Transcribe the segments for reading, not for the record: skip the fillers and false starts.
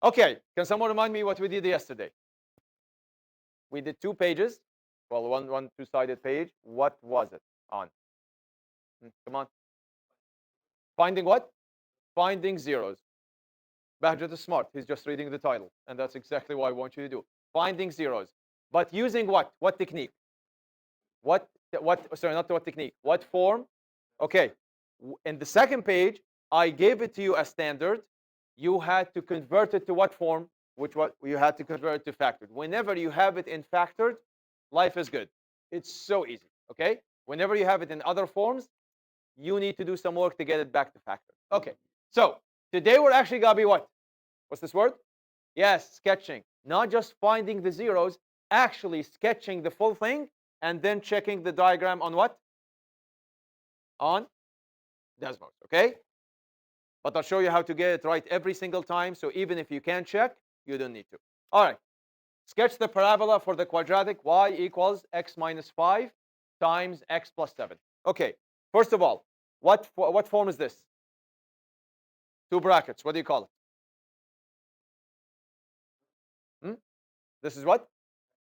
Okay, can someone remind me what we did yesterday? We did 2 pages. Well, one two-sided page. What was it on? Come on. Finding what? Finding zeros. Bahjat is smart. He's just reading the title. And that's exactly what I want you to do. Finding zeros. But using what? What technique? Sorry, not what technique. What form? Okay. In the second page, I gave it to you as standard. You had to convert it to what form? What you had to convert it to factored. Whenever you have it in factored, life is good. It's so easy. Okay. Whenever you have it in other forms, you need to do some work to get it back to factored. Okay. So today we're actually gonna be what? What's this word? Yes, sketching. Not just finding the zeros, actually sketching the full thing and then checking the diagram on what? On Desmos, okay? But I'll show you how to get it right every single time. So even if you can't check, you don't need to. All right. Sketch the parabola for the quadratic y equals x minus 5 times x plus 7. Okay. First of all, what form is this? 2 brackets. What do you call it? This is what?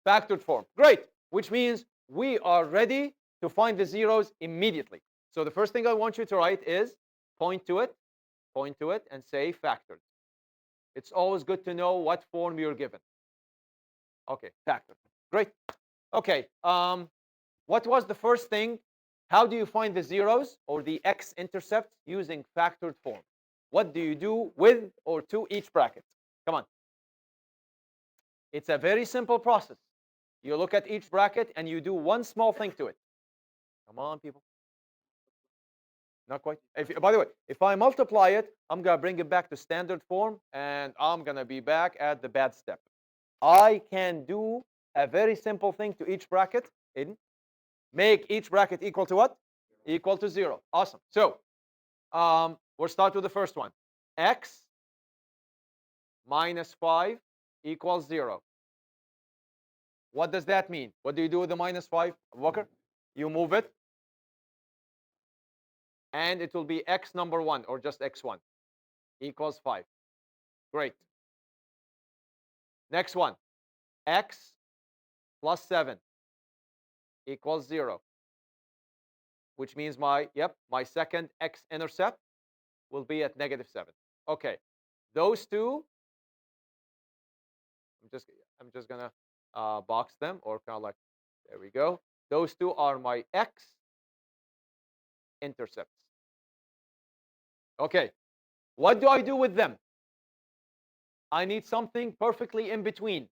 Factored form. Great. Which means we are ready to find the zeros immediately. So the first thing I want you to write is point to it, and say factored. It's always good to know what form you're given. Okay, factored. Great. Okay. What was the first thing? How do you find the zeros or the x-intercepts using factored form? What do you do with or to each bracket? Come on. It's a very simple process. You look at each bracket and you do one small thing to it. Come on, people. Not quite. By the way, if I multiply it, I'm going to bring it back to standard form, and I'm going to be back at the bad step. I can do a very simple thing to each bracket. Make each bracket equal to what? Equal to 0. Awesome. So we'll start with the first one. X minus 5 equals 0. What does that mean? What do you do with the minus 5, Walker? You move it, and it will be x number 1, or just x1, equals 5. Great. Next one. X plus 7 equals 0, which means my second x-intercept will be at -7. Okay. Those two, I'm just gonna box them, or kind of like, there we go. Those two are my x-intercepts. Okay. What do I do with them? I need something perfectly in between.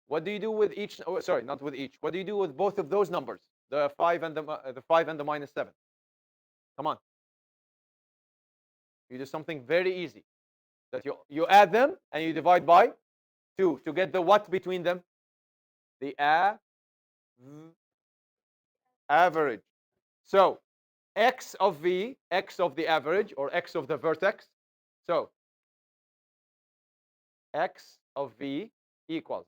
What do you do with each? Oh, sorry, not with each. What do you do with both of those numbers? The 5 and the -7. Come on. You do something very easy. That you add them and you divide by 2 to get the what between them? The average. So x of v, x of the average, or x of the vertex. So x of v equals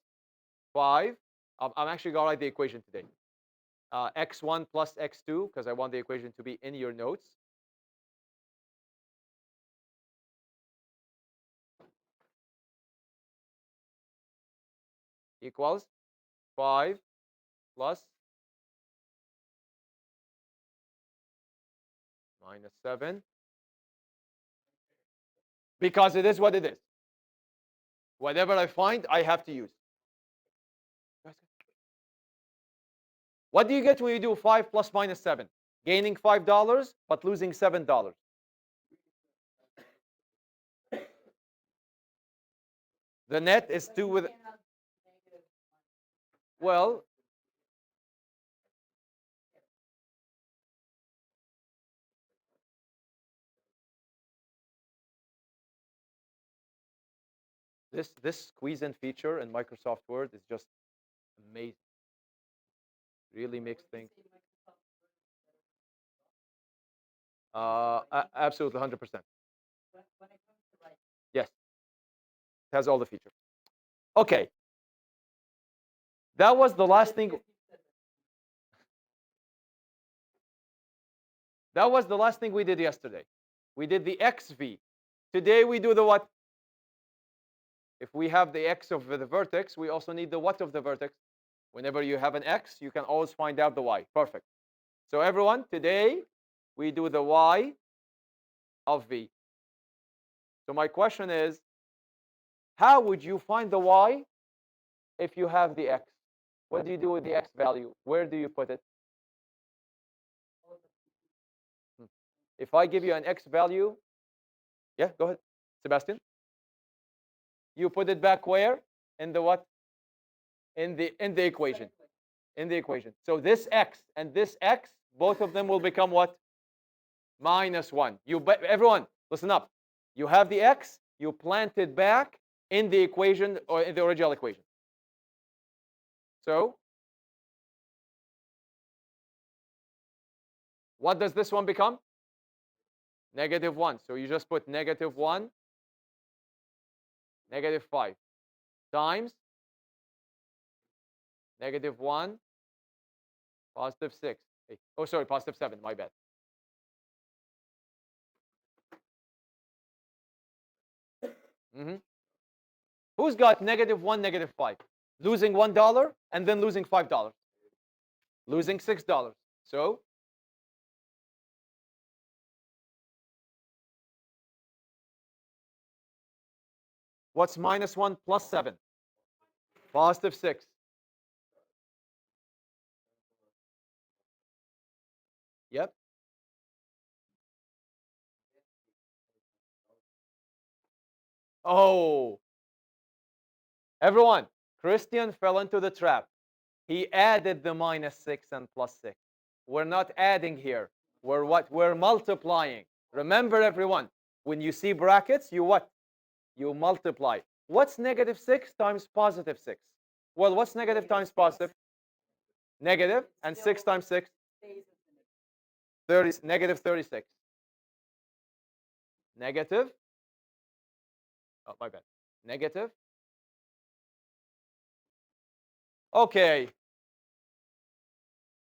5. I'm actually going to write the equation today. X1 plus x2, because I want the equation to be in your notes. Equals 5 plus -7. Because it is what it is. Whatever I find, I have to use. What do you get when you do 5 plus -7? Gaining $5, but losing $7. The net is 2 with. Well, this squeeze in feature in Microsoft Word is just amazing. Really makes things. Absolutely 100%. Yes, it has all the features. Okay, that was the last thing. That was the last thing we did yesterday. We did the XV. Today we do the what? If we have the x of the vertex, we also need the what of the vertex. Whenever you have an x, you can always find out the y. Perfect. So everyone, today we do the y of v. So my question is, how would you find the y if you have the x? What do you do with the x value? Where do you put it? If I give you an x value, yeah, go ahead, Sebastian. You put it back where? In the what? In the equation. In the equation. So this x and this x, both of them will become what? -1. Everyone, listen up. You have the x, you plant it back in the equation or in the original equation. So what does this one become? -1. So you just put -1, -5 times -1, +6. Oh, sorry, +7. My bad. Who's got -1, -5? Losing $1 and then losing $5. Losing $6. So what's -1 plus 7? +6. Yep. Oh, everyone, Christian fell into the trap. He added the -6 and +6. We're not adding here. We're what? We're multiplying. Remember, everyone, when you see brackets, you what? You multiply. What's -6 times +6? Well, what's negative times positive? Negative, and 6 times 6? 30, -36. Negative, oh, my bad. Negative. Okay.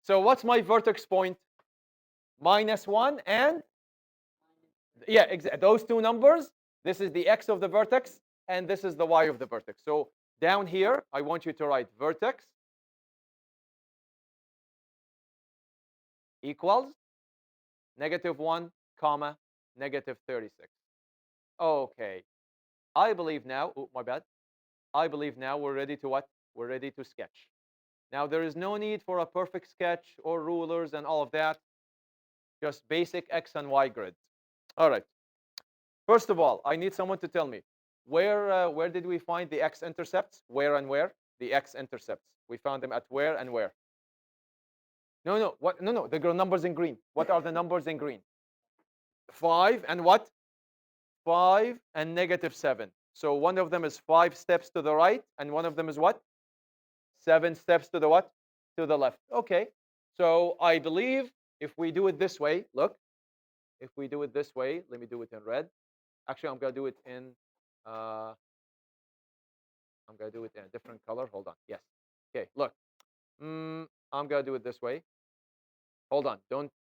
So what's my vertex point? -1 and, yeah, those two numbers. This is the x of the vertex, and this is the y of the vertex. So down here, I want you to write vertex equals -1, comma, -36. Okay. I believe now, oh, my bad. I believe now we're ready to what? We're ready to sketch. Now, there is no need for a perfect sketch or rulers and all of that. Just basic x and y grid. All right. First of all, I need someone to tell me where did we find the x-intercepts? Where and where? The x-intercepts. We found them at where and where? No, no. What? No, no. The numbers in green. What are the numbers in green? 5 and what? 5 and -7. So one of them is 5 steps to the right, and one of them is what? 7 steps to the what? To the left. Okay. So I believe if we do it this way, look, if we do it this way, let me do it in red. Actually, I'm gonna do it in uh, I'm gonna do it in a different color. Hold on. Yes. Okay. Look, I'm gonna do it this way. Hold on. Don't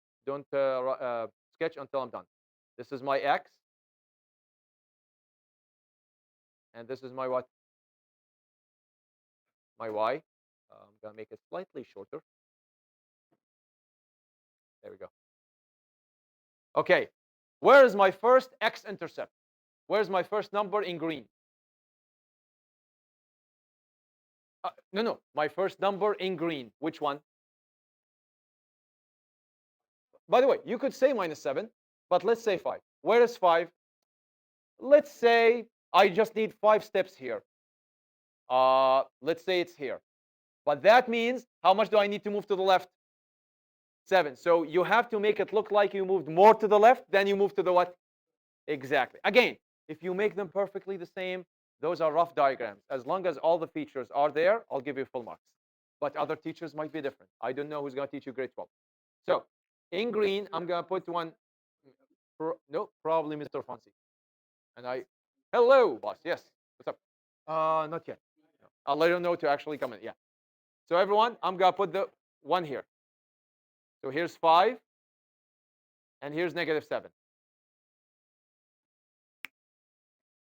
sketch until I'm done. This is my x, and this is my what? My y. I'm gonna make it slightly shorter. There we go. Okay. Where is my first x-intercept? Where's my first number in green? No, no. My first number in green. Which one? By the way, you could say -7, but let's say 5. Where is 5? Let's say I just need 5 steps here. Let's say it's here. But that means how much do I need to move to the left? 7. So you have to make it look like you moved more to the left than you moved to the what? Exactly. Again, if you make them perfectly the same, those are rough diagrams. As long as all the features are there, I'll give you full marks. But other teachers might be different. I don't know who's going to teach you grade 12. So in green, I'm going to put one. No, probably Mr. Fonsi. And hello, boss. Yes. What's up? Not yet. No. I'll let him know to actually come in. Yeah. So everyone, I'm going to put the 1 here. So here's 5, and here's -7.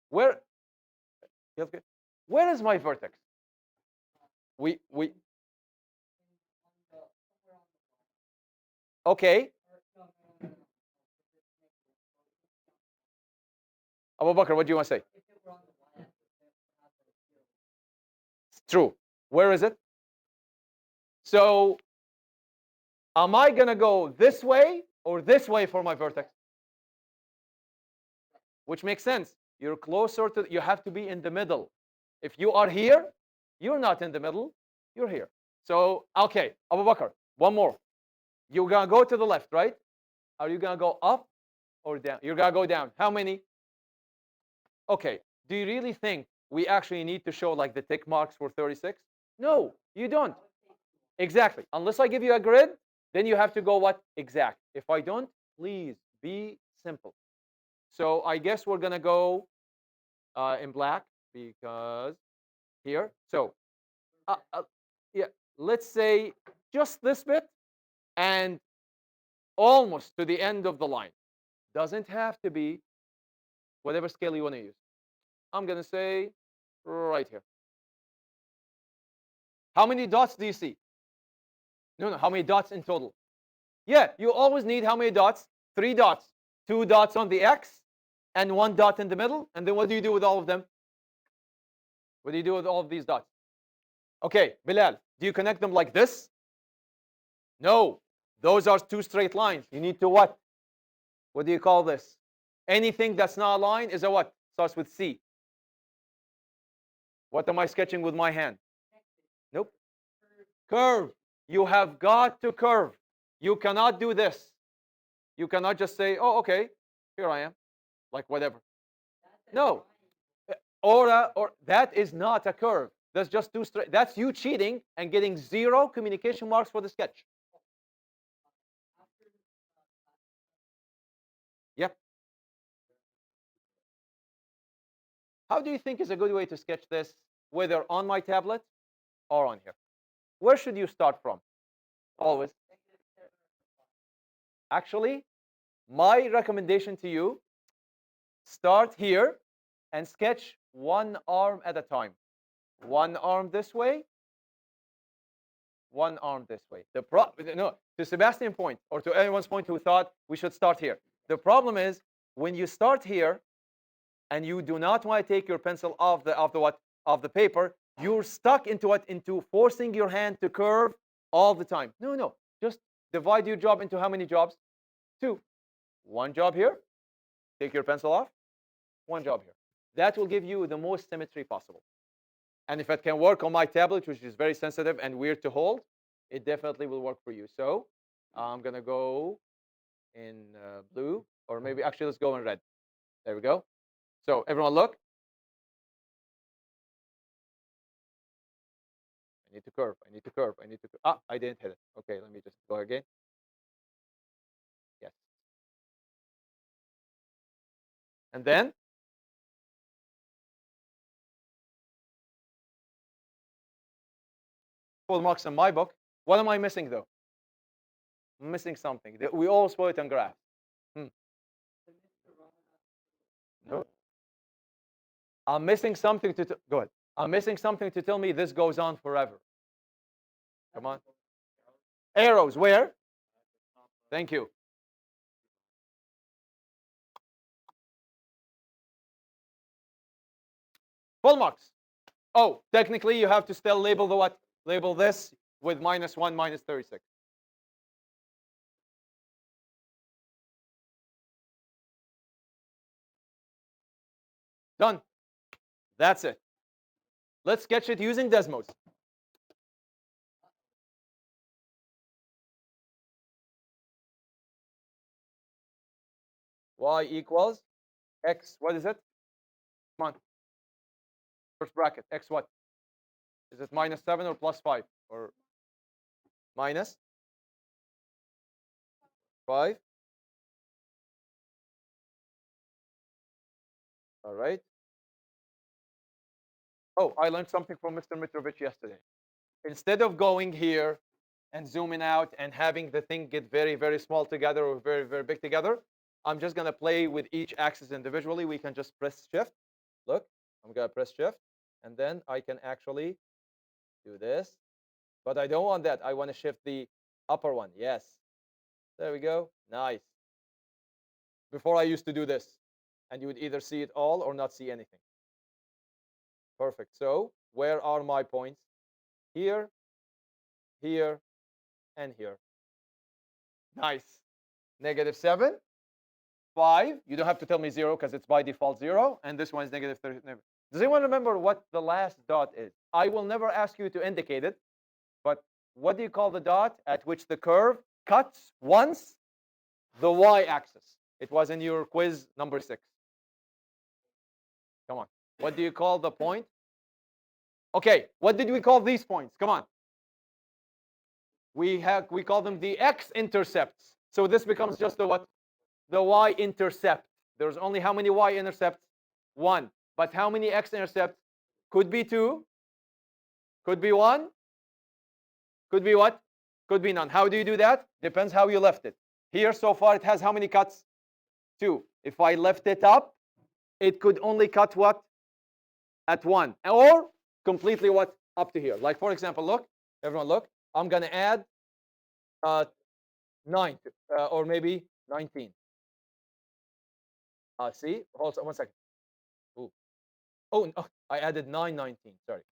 Where? Where is my vertex? We okay. Abu Bakr, what do you want to say? It's true. Where is it? So am I gonna go this way or this way for my vertex? Which makes sense. You're closer to, you have to be in the middle. If you are here, you're not in the middle, you're here. So, okay, Abu Bakr, one more. You're gonna go to the left, right? Are you gonna go up or down? You're gonna go down. How many? Okay, do you really think we actually need to show like the tick marks for 36? No, you don't. Exactly. Unless I give you a grid, then you have to go what? Exact. If I don't, please be simple. So I guess we're gonna go in black because here. So yeah, let's say just this bit and almost to the end of the line. Doesn't have to be whatever scale you want to use. I'm gonna say right here. How many dots do you see? No, how many dots in total? Yeah, you always need how many dots? 3 dots. 2 dots on the X and 1 dot in the middle. And then what do you do with all of them? What do you do with all of these dots? Okay, Bilal, do you connect them like this? No, those are 2 straight lines. You need to what? What do you call this? Anything that's not a line is a what? Starts with C. What am I sketching with my hand? Nope. Curve. You have got to curve. You cannot do this. You cannot just say, oh, okay, here I am, like whatever. No. Or that is not a curve. That's just 2 straight. That's you cheating and getting 0 communication marks for the sketch. Yep. How do you think is a good way to sketch this, whether on my tablet or on here? Where should you start from? Always. Actually, my recommendation to you, start here and sketch one arm at a time. One arm this way, one arm this way. No, to Sebastian's point, or to anyone's point who thought we should start here. The problem is when you start here and you do not want to take your pencil off the paper, you're stuck into what? Into forcing your hand to curve all the time. No. Just divide your job into how many jobs? 2. One job here, take your pencil off, one job here. That will give you the most symmetry possible. And if it can work on my tablet, which is very sensitive and weird to hold, it definitely will work for you. So I'm going to go in blue, or maybe actually let's go in red. There we go. So everyone look. I need to curve. I need to curve. I need to. I didn't hit it. Okay, let me just go again. Yes. And then full marks in my book. What am I missing though? I'm missing something. We all saw it on graph. No. I'm missing something to go ahead. I'm missing something to tell me this goes on forever. Come on. Arrows, where? Thank you. Full marks. Oh, technically you have to still label the what? Label this with -1, -36. Done. That's it. Let's sketch it using Desmos. Y equals X. What is it? Come on. First bracket. X what? Is it -7 or +5? Or minus 5? All right. Oh, I learned something from Mr. Mitrovic yesterday. Instead of going here and zooming out and having the thing get very, very small together or very, very big together, I'm just going to play with each axis individually. We can just press shift. Look, I'm going to press shift. And then I can actually do this. But I don't want that. I want to shift the upper one. Yes. There we go. Nice. Before I used to do this, and you would either see it all or not see anything. Perfect. So where are my points? Here, here, and here. Nice. -7, 5. You don't have to tell me 0 because it's by default 0. And this one is -30. Does anyone remember what the last dot is? I will never ask you to indicate it, but what do you call the dot at which the curve cuts once the y-axis? It was in your quiz number 6. Come on. What do you call the point? Okay, what did we call these points? Come on. We call them the x-intercepts. So this becomes just the what? The y-intercept. There's only how many y-intercepts? 1. But how many x-intercepts? Could be 2. Could be 1. Could be what? Could be none. How do you do that? Depends how you left it. Here, so far, it has how many cuts? 2. If I left it up, it could only cut what? At 1. Or completely what? Up to here. Like, for example, look. Everyone look. I'm going to add 9 or maybe 19. See? Hold on 1 second. Ooh. Oh, no, I added 919. Sorry.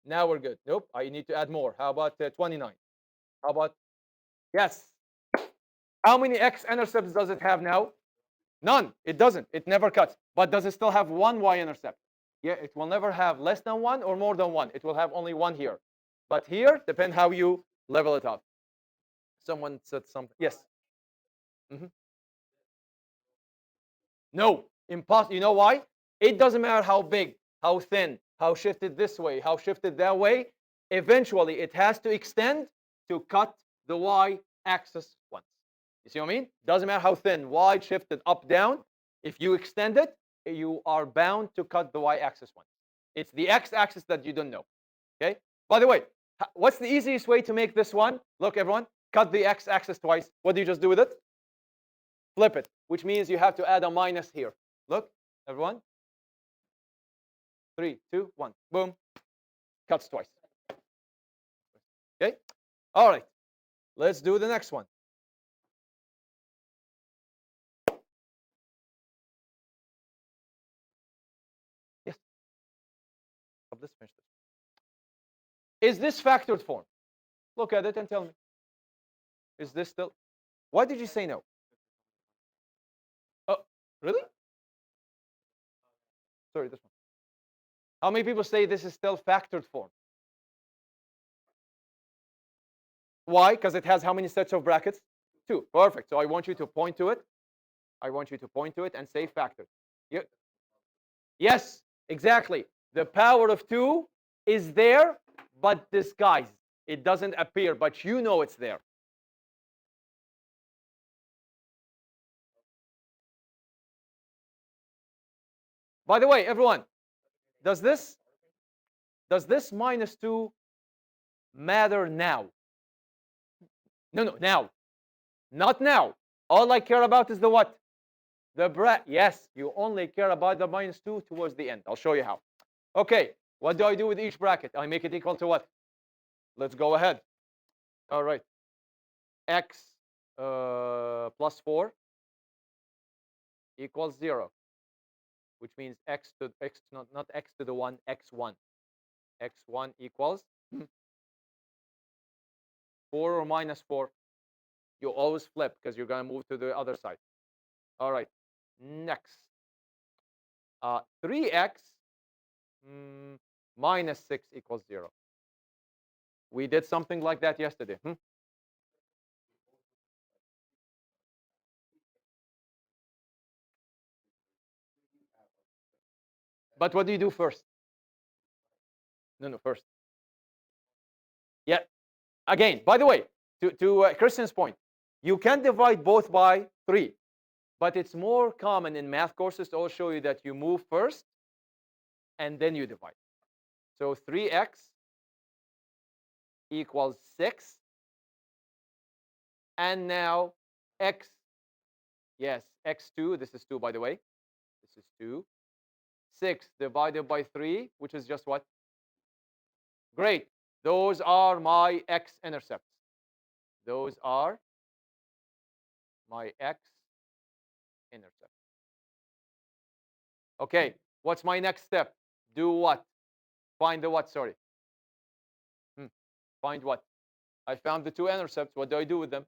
Now we're good. Nope. I need to add more. How about 29? How about? Yes. How many x-intercepts does it have now? None. It doesn't. It never cuts. But does it still have one y-intercept? Yeah, it will never have less than 1 or more than 1. It will have only 1 here. But here, depend how you level it up. Someone said something. Yes. No. Impossible. You know why? It doesn't matter how big, how thin, how shifted this way, how shifted that way. Eventually, it has to extend to cut the y-axis once. You see what I mean? Doesn't matter how thin, wide, shifted, up, down. If you extend it, you are bound to cut the y-axis once. It's the x-axis that you don't know. Okay? By the way, what's the easiest way to make this one? Look, everyone, cut the x-axis twice. What do you just do with it? Flip it, which means you have to add a minus here. Look, everyone. 3, 2, 1. Boom. Cuts twice. Okay? All right. Let's do the next one. Yes. Let's finish this. Is this factored form? Look at it and tell me. Is this still? Why did you say no? Oh, really? Sorry, this one. How many people say this is still factored form? Why? Because it has how many sets of brackets? 2. Perfect. So I want you to point to it. I want you to point to it and say factored. Yes, exactly. The power of 2 is there, but disguised. It doesn't appear, but you know it's there. By the way, everyone, does this -2 matter now? No, now. Not now. All I care about is the what? The yes, you only care about the -2 towards the end. I'll show you how. Okay, what do I do with each bracket? I make it equal to what? Let's go ahead. All right. X plus 4 equals 0, which means x not x to the 1, x1. x1 equals 4 or -4. You always flip because you're going to move to the other side. All right. Next. 3x minus 6 equals 0. We did something like that yesterday. But what do you do first? No, first. Yeah. Again, by the way, to Christian's point, you can divide both by 3. But it's more common in math courses to always show you that you move first and then you divide. So 3x equals 6. And now x, yes, x2, this is 2, by the way. This is 2. 6 divided by 3, which is just what? Great. Those are my x-intercepts. Those are my x-intercepts. Okay, what's my next step? Do what? Find the what, sorry. Find what? I found the two intercepts. What do I do with them?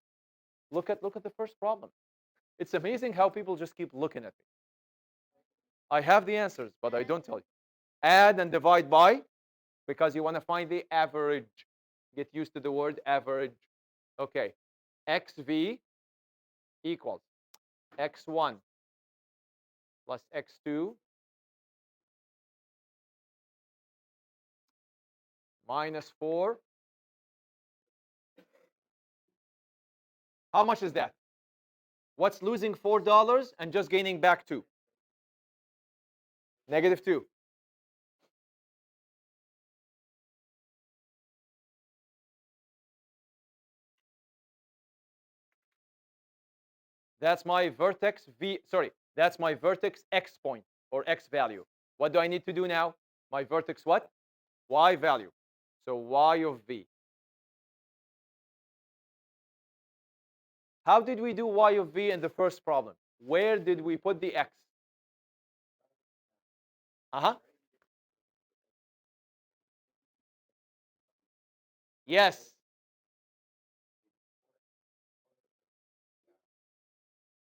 Look at the first problem. It's amazing how people just keep looking at me. I have the answers, but I don't tell you. Add and divide by, because you want to find the average. Get used to the word average. Okay, xv equals x1 plus x2 minus 4. How much is that? What's losing $4 and just gaining back 2? Negative 2. That's my vertex that's my vertex x point or x value. What do I need to do now? My vertex what? Y value. So y of v. How did we do y of v in the first problem? Where did we put the x? Yes.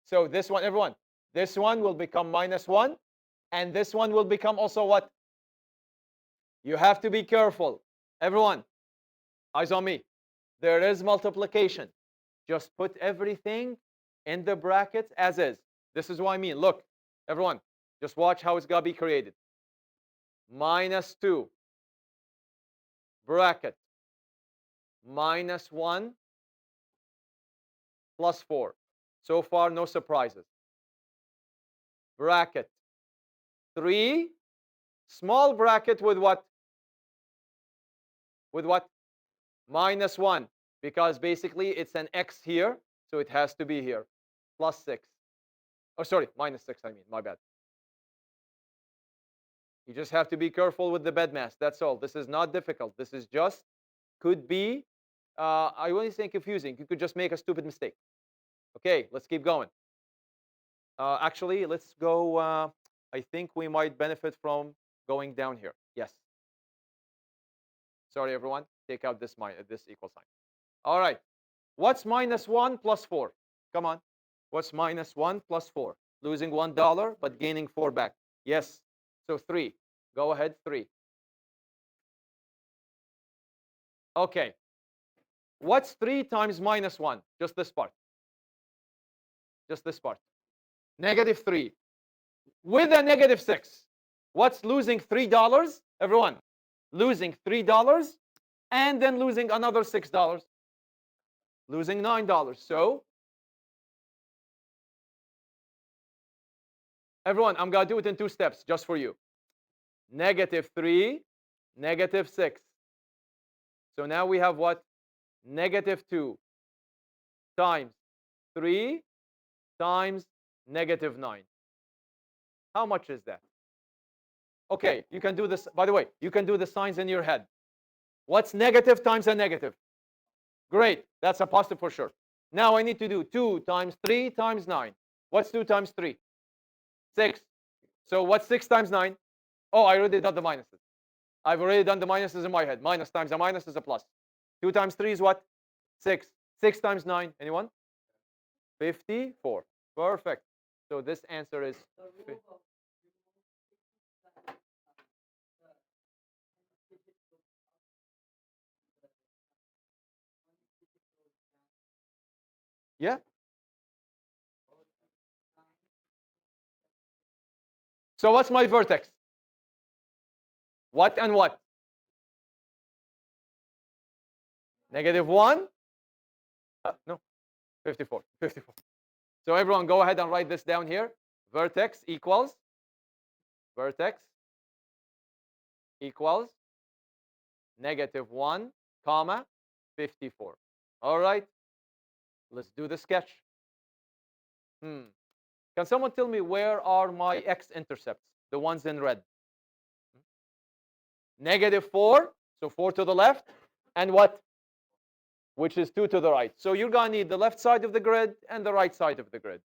So this one, everyone, this one will become -1, and this one will become also what? You have to be careful. Everyone, eyes on me. There is multiplication. Just put everything in the brackets as is. This is what I mean. Look, everyone, just watch how it's going to be created. -2 bracket -1 plus 4. So far, no surprises. Bracket 3, small bracket with what? With what? -1, because basically it's an x here, so it has to be here. Plus 6. Oh, sorry, -6, I mean, my bad. You just have to be careful with the BEDMAS. That's all. This is not difficult. This is just, could be, I wouldn't say confusing. You could just make a stupid mistake. Okay, let's keep going. Actually, let's go. I think we might benefit from going down here. Yes. Sorry, everyone. Take out this equal sign. All right. What's -1 plus 4? Come on. What's -1 plus 4? Losing $1, but gaining 4 back. Yes. So 3. Go ahead, 3. Okay. What's 3 times -1? Just this part. Just this part. -3. With a -6. What's losing $3? Everyone. Losing $3 and then losing another $6. Losing $9. So, everyone, I'm going to do it in 2 steps just for you. -3, -6. So now we have what? -2 times 3 times -9. How much is that? Okay, you can do this. By the way, you can do the signs in your head. What's negative times a negative? Great, that's a positive for sure. Now I need to do 2 times 3 times 9. What's 2 times 3? 6. So what's 6 times 9? Oh, I already done the minuses. I've already done the minuses in my head. Minus times a minus is a plus. 2 times 3 is what? 6. 6 times 9. Anyone? 54. Perfect. So this answer is. Yeah. So what's my vertex? What and what? -1? No, 54. 54. So everyone, go ahead and write this down here. Vertex equals -1, comma 54. All right. Let's do the sketch. Can someone tell me where are my x-intercepts? The ones in red. -4. So 4 to the left, and what? Which is 2 to the right. So you're going to need the left side of the grid and the right side of the grid.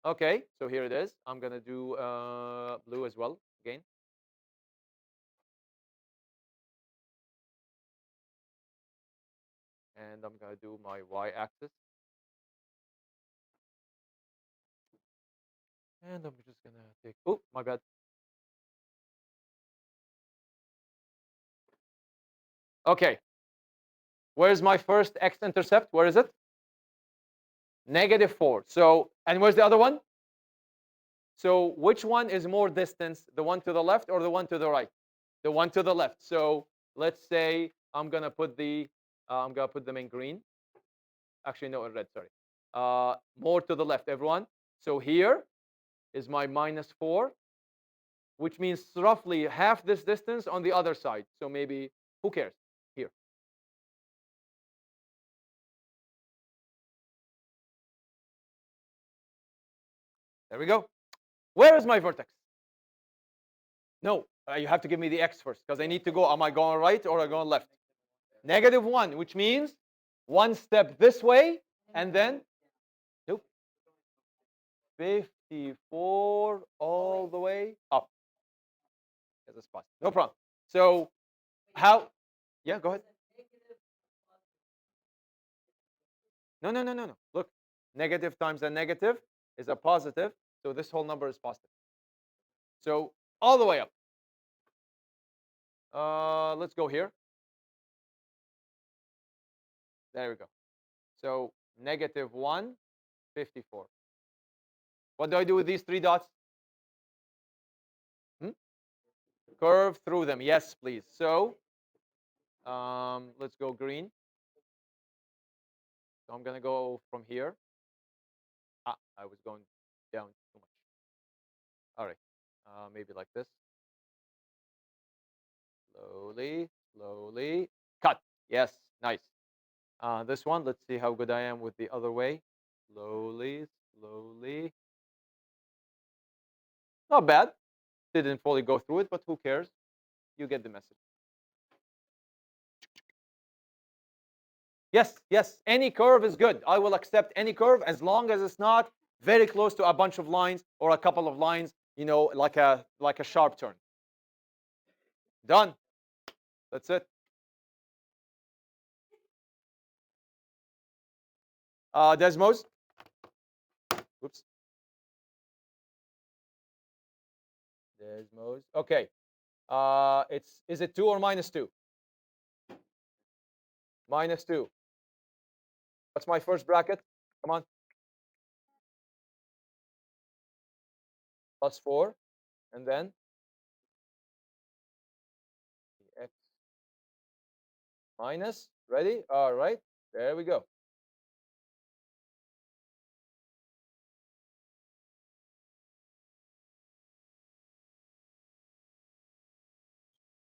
Okay, so here it is. I'm going to do blue as well again. And I'm going to do my y-axis. And I'm just going to take, oh, my bad. Okay, where's my first x-intercept? Where is it? -4. So, and where's the other one? So which one is more distance, the one to the left or the one to the right? The one to the left. So let's say I'm gonna put them in green. Actually, no, in red. Sorry. More to the left, everyone. So here is my -4, which means roughly half this distance on the other side. So maybe who cares? Here. There we go. Where is my vertex? No, you have to give me the x first because I need to go. Am I going right or am I going left? -1, which means one step this way and then nope, 54 all the way up as a spot. No problem. So how? Yeah, go ahead. No, no, no, no, no. Look, negative times a negative is a positive. So this whole number is positive. So all the way up. Let's go here. There we go. So -1, 54. What do I do with these three dots? Hmm? Curve through them. Yes, please. So let's go green. So I'm gonna go from here. Ah, I was going down too much. All right, maybe like this. Slowly, slowly. Cut. Yes, nice. This one, let's see how good I am with the other way. Slowly, slowly. Not bad. Didn't fully go through it, but who cares? You get the message. Yes, yes. Any curve is good. I will accept any curve as long as it's not very close to a bunch of lines or a couple of lines. You know, like a sharp turn. Done. That's it. Desmos. Oops. Desmos. Okay. Is it 2 or -2? -2. What's my first bracket? Come on. +4. And then x minus. Ready? All right. There we go.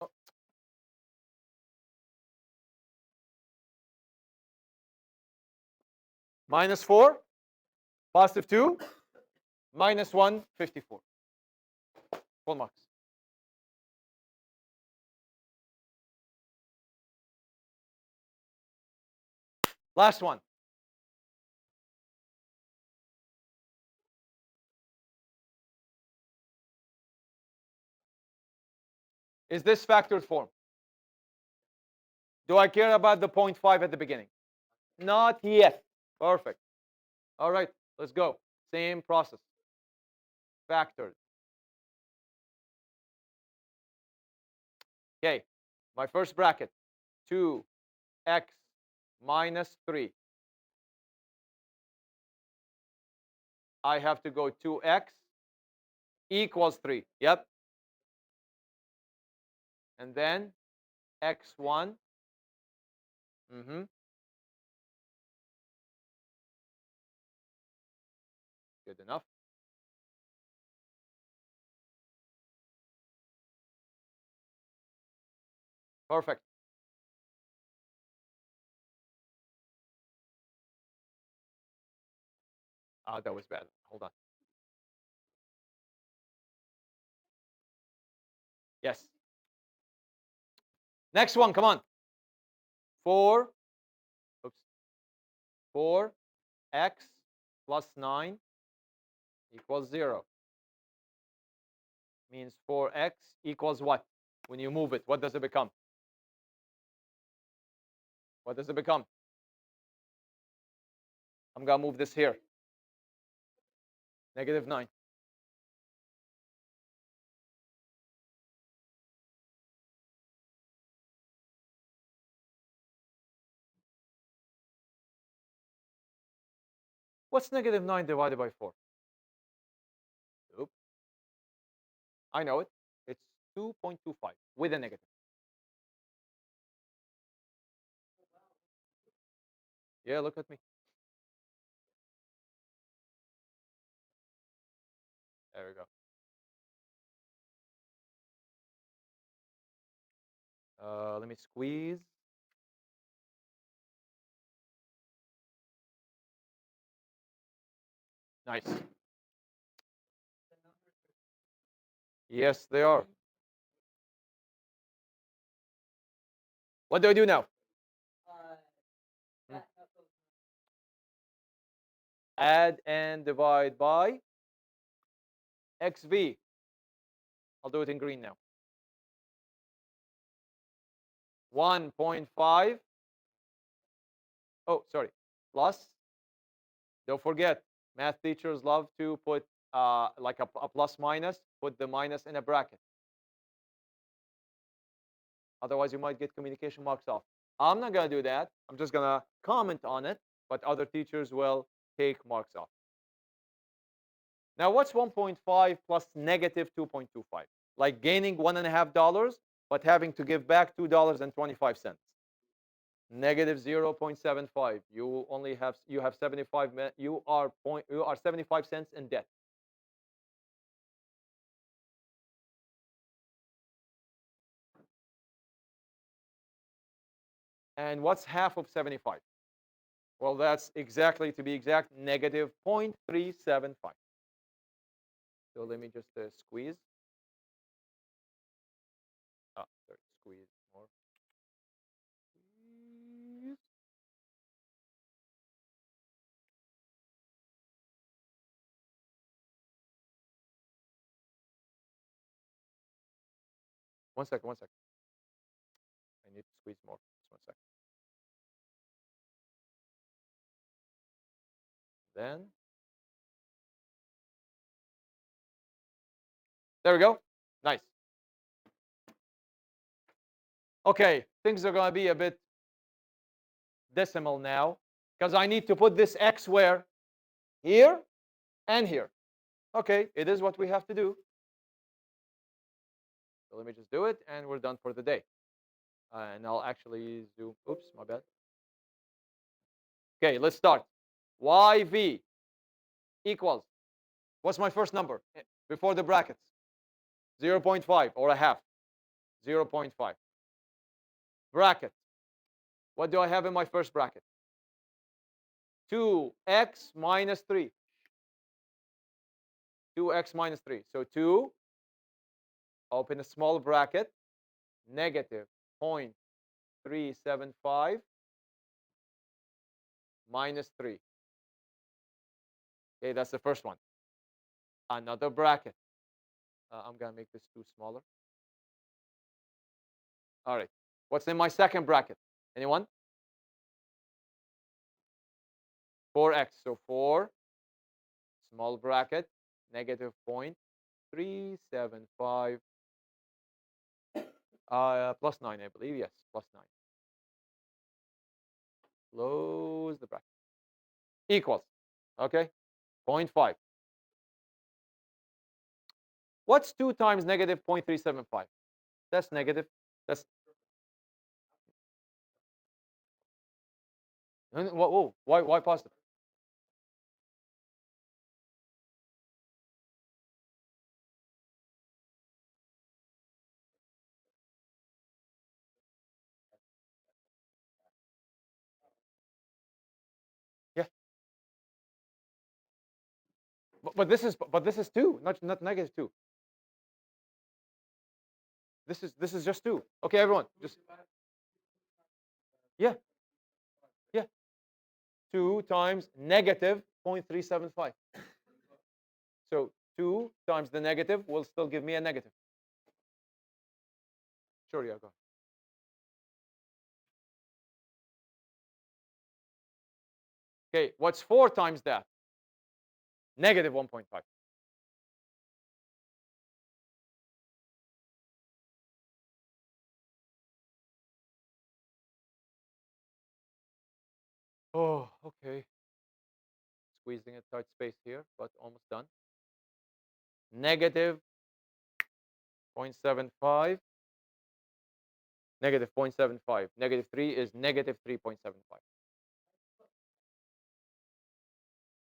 Oh, -4, +2, -1, 54. Full marks. Last one. Is this factored form? Do I care about the 0.5 at the beginning? Not yet. Perfect. All right, let's go. Same process. Factored. Okay, my first bracket, 2x minus 3. I have to go 2x equals 3. Yep. And then x1. Good enough. Perfect. That was bad. Hold on. Yes. Next one, come on. 4, oops, 4x plus 9 equals 0. Means 4x equals what? When you move it, what does it become? What does it become? I'm going to move this here. -9. What's -9 divided by 4? Oop. I know it. It's 2.25 with a negative. Yeah, look at me. There we go. Let me squeeze. Nice. Yes, they are. What do I do now? Hmm. Add and divide by xv. I'll do it in green now. 1.5. Oh, sorry. Plus. Don't forget, math teachers love to put like a plus minus. Put the minus in a bracket. Otherwise, you might get communication marks off. I'm not going to do that. I'm just going to comment on it, but other teachers will take marks off. Now, what's 1.5 plus negative 2.25? Like gaining $1.50, but having to give back $2.25. Negative 0.75. You have 75. You are 75 cents in debt. And what's half of 75? Well, that's exactly, to be exact, negative 0.375. So let me just squeeze. Sorry, squeeze more. Squeeze. One second, one second. I need to squeeze more. Just one second. Then, there we go. Nice. Okay, things are going to be a bit decimal now because I need to put this x where? Here and here. Okay, it is what we have to do. So let me just do it, and we're done for the day. And I'll actually zoom. Oops, my bad. Okay, let's start. YV equals, what's my first number before the brackets? 0.5 or a half. 0.5. Bracket. What do I have in my first bracket? 2x minus 3. 2x minus 3. So 2, open a small bracket, negative 0.375 minus 3. Okay, that's the first one. Another bracket. I'm going to make this 2 smaller. All right. What's in my second bracket? Anyone? 4x. So 4, small bracket, negative 0.375 plus 9, I believe. Yes, plus 9. Close the bracket. Equals. Okay, 0.5. What's 2 times negative 0.375? That's negative. That's whoa. Why positive? Yeah, but this is 2, not negative 2. This is just 2. Okay, everyone, just yeah, yeah. 2 times negative 0.375. So 2 times the negative will still give me a negative. Sure, yeah, go. Okay, what's 4 times that? Negative 1.5. Oh, okay. Squeezing a tight space here, but almost done. Negative 0.75. Negative 0.75. Negative 3 is negative 3.75.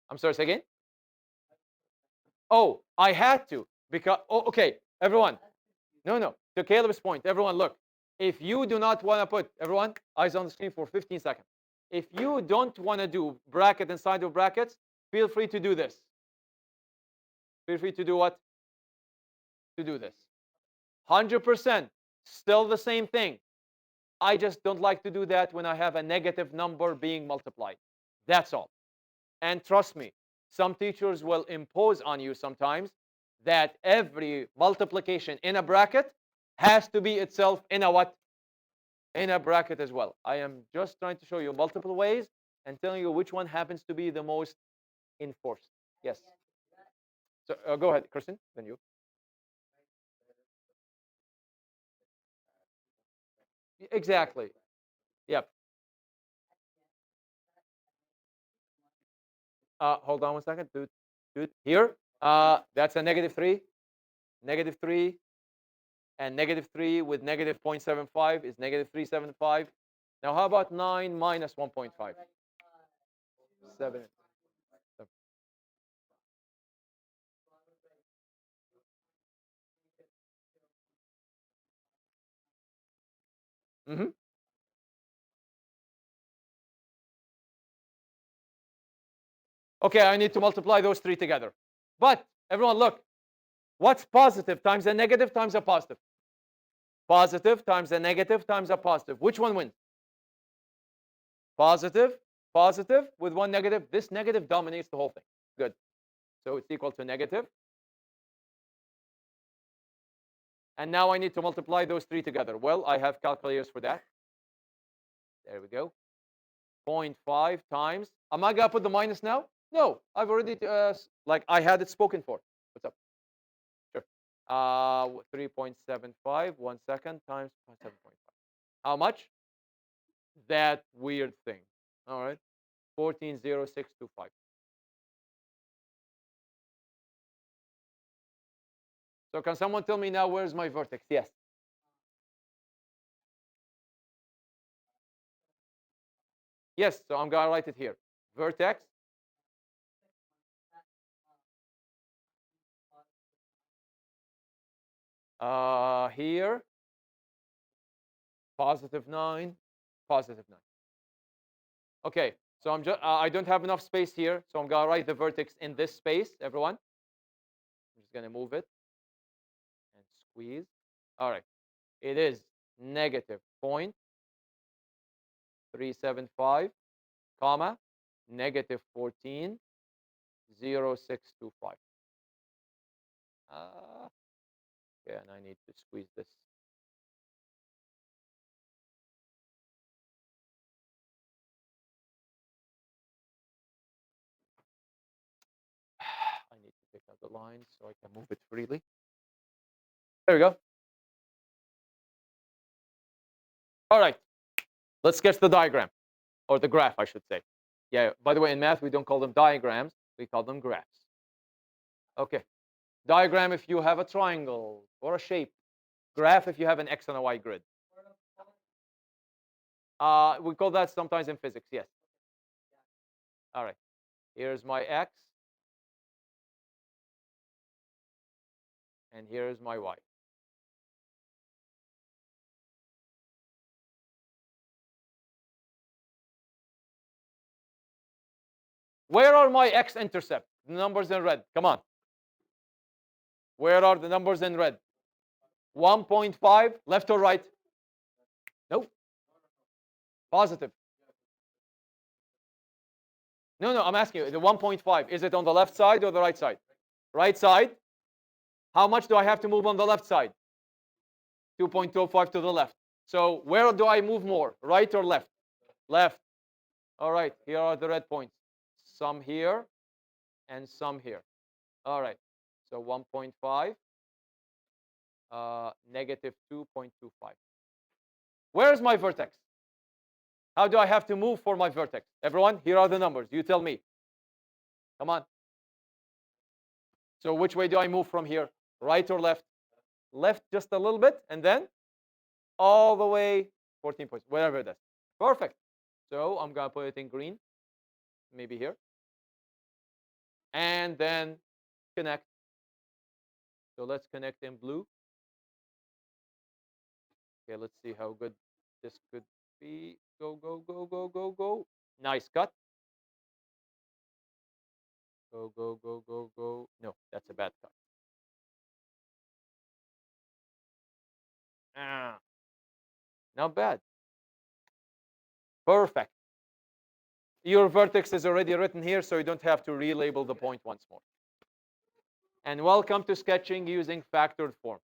I'm sorry, say again? Oh, I had to because, oh, okay, everyone. No, no. To Caleb's point, everyone, look. If you do not want to put, everyone, eyes on the screen for 15 seconds. If you don't want to do bracket inside of brackets, feel free to do this. Feel free to do what? To do this. 100%. Still the same thing. I just don't like to do that when I have a negative number being multiplied. That's all. And trust me, some teachers will impose on you sometimes that every multiplication in a bracket has to be itself in a what? In a bracket as well. I am just trying to show you multiple ways and telling you which one happens to be the most enforced. Yes. So go ahead, Kristen, then you. Exactly. Yep. Hold on one second. Dude, here. That's a negative 3. Negative 3 and negative 3 with negative 0.75 is negative 375. Now, how about 9 minus 1.5? 7. Mm-hmm. Okay, I need to multiply those 3 together. But everyone, look. What's positive times a negative times a positive? Positive times a negative times a positive. Which one wins? Positive, positive with one negative. This negative dominates the whole thing. Good. So it's equal to negative. And now I need to multiply those 3 together. Well, I have calculators for that. There we go. 0.5 times. Am I going to put the minus now? No, I've already, like I had it spoken for. What's up? Sure. 3.75, 1 second, times 7.5. How much? That weird thing. All right. 140625. So can someone tell me now where's my vertex? Yes. Yes, so I'm going to write it here. Vertex. Here, positive 9, positive 9. Okay, so I'm just, I don't have enough space here, so I'm going to write the vertex in this space, everyone. I'm just going to move it and squeeze. All right, it is negative 0.375, comma, negative 140625. Okay, and I need to squeeze this. I need to pick up the line so I can move it freely. There we go. All right, let's sketch the diagram, or the graph, I should say. Yeah, by the way, in math, we don't call them diagrams. We call them graphs. Okay, diagram if you have a triangle or a shape. Graph if you have an X and a Y grid. We call that sometimes in physics, yes. All right, here's my X, and here's my Y. Where are my X-intercept? The numbers in red. Come on. Where are the numbers in red? 1.5, left or right? No. Positive. No, no, I'm asking you, the 1.5, is it on the left side or the right side? Right side. How much do I have to move on the left side? 2.25 to the left. So where do I move more, right or left? Left. All right, here are the red points. Some here and some here. All right, so 1.5, negative 2.25. Where's my vertex? How do I have to move for my vertex? Everyone, here are the numbers. You tell me. Come on. So which way do I move from here? Right or left? Left just a little bit, and then all the way 14 points, whatever it is. Perfect. So I'm going to put it in green, maybe here. And then connect. So let's connect in blue. Okay, let's see how good this could be. Go, go, go, go, go, go. Nice cut. Go, go, go, go, go. No, that's a bad cut. Ah, not bad. Perfect. Your vertex is already written here, so you don't have to relabel the point once more. And welcome to sketching using factored form.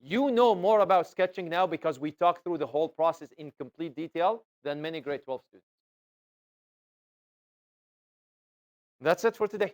You know more about sketching now because we talked through the whole process in complete detail than many grade 12 students. That's it for today.